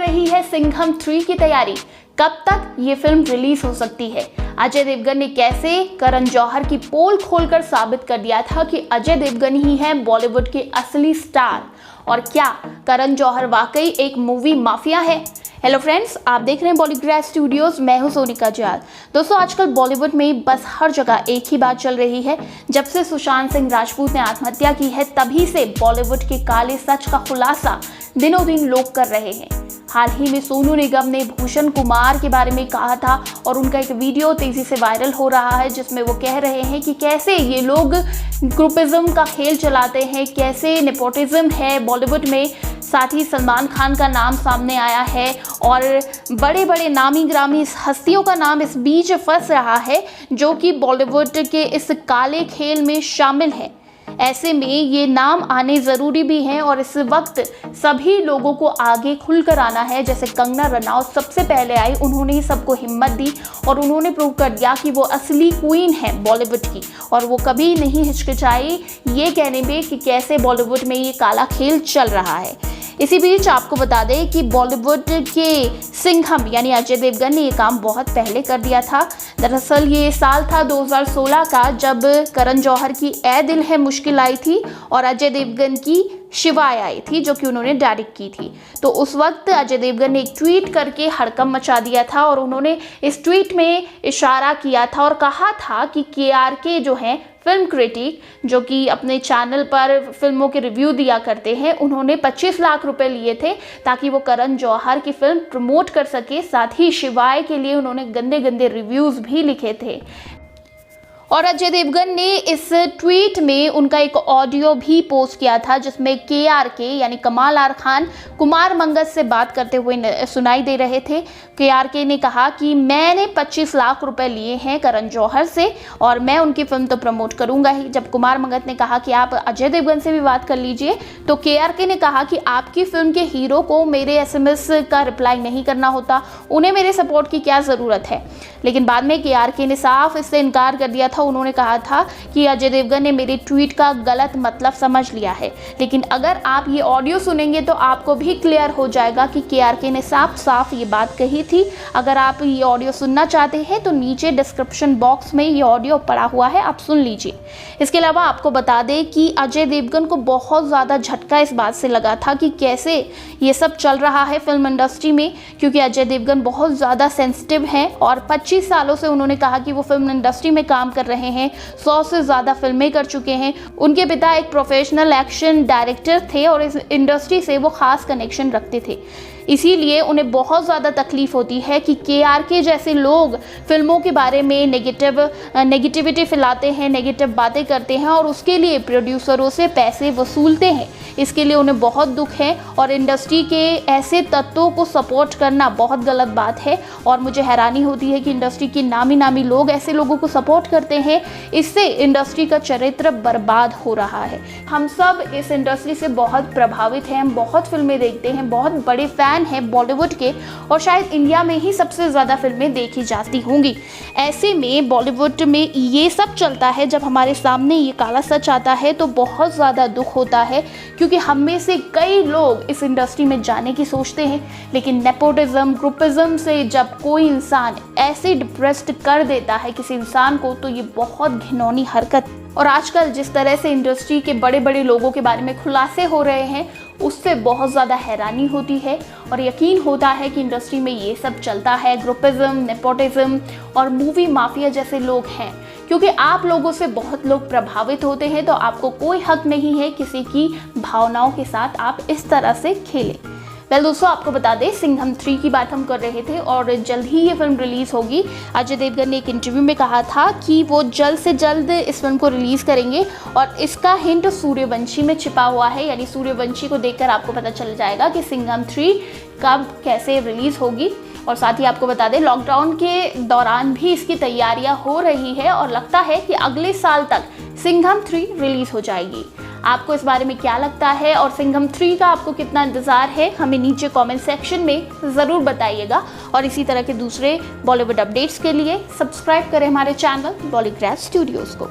रही है सिंघम 3 की तैयारी। कब तक ये फिल्म रिलीज हो सकती है? अजय देवगन ने कैसे करण जौहर की पोल खोलकर साबित कर दिया था कि अजय देवगन ही है बॉलीवुड के असली स्टार, और क्या करण जौहर वाकई एक मूवी माफिया है? हेलो फ्रेंड्स, आप देख रहे हैं बॉलीग्राफ स्टूडियोज। मैं हूं सोनिका जाल। दोस्तों, आजकल बॉलीवुड में बस हर जगह एक ही बात चल रही है। जब से सुशांत सिंह राजपूत ने आत्महत्या की है, तभी से बॉलीवुड के काले सच का खुलासा दिनों दिन लोग कर रहे हैं। हाल ही में सोनू निगम ने भूषण कुमार के बारे में कहा था और उनका एक वीडियो तेजी से वायरल हो रहा है, जिसमें वो कह रहे हैं कि कैसे ये लोग ग्रुपिज्म का खेल चलाते हैं, कैसे नेपोटिज्म है बॉलीवुड में। साथ ही सलमान खान का नाम सामने आया है और बड़े बड़े नामी ग्रामी हस्तियों का नाम इस बीच फंस रहा है, जो कि बॉलीवुड के इस काले खेल में शामिल है। ऐसे में ये नाम आने ज़रूरी भी हैं और इस वक्त सभी लोगों को आगे खुलकर आना है। जैसे कंगना रनौत सबसे पहले आई, उन्होंने ही सबको हिम्मत दी और उन्होंने प्रूव कर दिया कि वो असली क्वीन है बॉलीवुड की, और वो कभी नहीं हिचकिचाई ये कहने में कि कैसे बॉलीवुड में ये काला खेल चल रहा है। इसी बीच आपको बता दें कि बॉलीवुड के सिंघम यानी अजय देवगन ने ये काम बहुत पहले कर दिया था। दरअसल ये साल था 2016 का, जब करण जौहर की ए दिल है मुश्किल आई थी और अजय देवगन की शिवाय आई थी, जो कि उन्होंने डायरेक्ट की थी। तो उस वक्त अजय देवगन ने एक ट्वीट करके हड़कंप मचा दिया था और उन्होंने इस ट्वीट में इशारा किया था और कहा था कि KRK जो हैं फिल्म क्रिटिक, जो कि अपने चैनल पर फिल्मों के रिव्यू दिया करते हैं, उन्होंने 25 लाख रुपए लिए थे ताकि वो करण जौहर की फिल्म प्रमोट कर सके। साथ ही शिवाय के लिए उन्होंने गंदे गंदे रिव्यूज़ भी लिखे थे। और अजय देवगन ने इस ट्वीट में उनका एक ऑडियो भी पोस्ट किया था, जिसमें KRK यानी कमाल आर खान कुमार मंगस से बात करते हुए सुनाई दे रहे थे। KRK ने कहा कि मैंने 25 लाख रुपए लिए हैं करण जौहर से और मैं उनकी फिल्म तो प्रमोट करूंगा ही। जब कुमार मंगस ने कहा कि आप अजय देवगन से भी बात कर लीजिए, तो KRK ने कहा कि आपकी फिल्म के हीरो को मेरे SMS का रिप्लाई नहीं करना होता, उन्हें मेरे सपोर्ट की क्या ज़रूरत है। लेकिन बाद में KRK ने साफ इससे इनकार कर दिया था। उन्होंने कहा था कि अजय देवगन ने मेरे ट्वीट का गलत मतलब समझ लिया है। लेकिन अगर आप ये ऑडियो सुनेंगे तो आपको भी क्लियर हो जाएगा कि KRK ने साफ साफ ये बात कही थी। अगर आप ये ऑडियो सुनना चाहते हैं तो नीचे डिस्क्रिप्शन बॉक्स में ये ऑडियो पड़ा हुआ है, आप सुन लीजिए। इसके अलावा आपको बता दें कि अजय देवगन को बहुत ज़्यादा झटका इस बात से लगा था कि कैसे ये सब चल रहा है फिल्म इंडस्ट्री में, क्योंकि अजय देवगन बहुत ज़्यादा सेंसिटिव हैं और 25 सालों से उन्होंने कहा कि वो फिल्म इंडस्ट्री में काम कर रहे हैं, 100 से ज़्यादा फिल्में कर चुके हैं। उनके पिता एक प्रोफेशनल एक्शन डायरेक्टर थे और इस इंडस्ट्री से वो ख़ास कनेक्शन रखते थे। इसीलिए उन्हें बहुत ज़्यादा तकलीफ होती है कि KRK जैसे लोग फिल्मों के बारे में नेगेटिविटी फैलाते हैं, नेगेटिव बातें करते हैं और उसके लिए प्रोड्यूसरों से पैसे वसूलते हैं। इसके लिए उन्हें बहुत दुख है और इंडस्ट्री के ऐसे तत्वों को सपोर्ट करना बहुत गलत बात है। और मुझे हैरानी होती है कि इंडस्ट्री के नामी लोग ऐसे लोगों को सपोर्ट करते हैं। इससे इंडस्ट्री का चरित्र बर्बाद हो रहा है। हम सब इस इंडस्ट्री से बहुत प्रभावित हैं, हम बहुत फिल्में देखते हैं, बहुत बड़े फैन हैं बॉलीवुड के, और शायद इंडिया में ही सबसे ज़्यादा फिल्में देखी जाती होंगी। ऐसे में बॉलीवुड में ये सब चलता है, जब हमारे सामने ये काला सच आता है तो बहुत ज़्यादा दुख होता है, क्योंकि हम में से कई लोग इस इंडस्ट्री में जाने की सोचते हैं, लेकिन नेपोटिज्म ग्रुपिज्म से जब कोई इंसान ऐसे डिप्रेस्ड कर देता है किसी इंसान को, तो ये बहुत घिनौनी हरकत। और आजकल जिस तरह से इंडस्ट्री के बड़े बड़े लोगों के बारे में खुलासे हो रहे हैं, उससे बहुत ज़्यादा हैरानी होती है और यकीन होता है कि इंडस्ट्री में ये सब चलता है। ग्रुपिज्म, नेपोटिज्म और मूवी माफिया जैसे लोग हैं। क्योंकि आप लोगों से बहुत लोग प्रभावित होते हैं, तो आपको कोई हक नहीं है किसी की भावनाओं के साथ आप इस तरह से खेलें। दोस्तों, आपको बता दें सिंघम 3 की बात हम कर रहे थे और जल्द ही ये फिल्म रिलीज़ होगी। अजय देवगन ने एक इंटरव्यू में कहा था कि वो जल्द से जल्द इस फिल्म को रिलीज़ करेंगे और इसका हिंट सूर्यवंशी में छिपा हुआ है। यानी सूर्यवंशी को देखकर आपको पता चल जाएगा कि सिंघम 3 कब कैसे रिलीज़ होगी। और साथ ही आपको बता दें लॉकडाउन के दौरान भी इसकी तैयारियां हो रही है और लगता है कि अगले साल तक सिंघम 3 रिलीज़ हो जाएगी। आपको इस बारे में क्या लगता है और सिंघम 3 का आपको कितना इंतज़ार है, हमें नीचे कमेंट सेक्शन में ज़रूर बताइएगा। और इसी तरह के दूसरे बॉलीवुड अपडेट्स के लिए सब्सक्राइब करें हमारे चैनल बॉलीग्राफ स्टूडियोज़ को।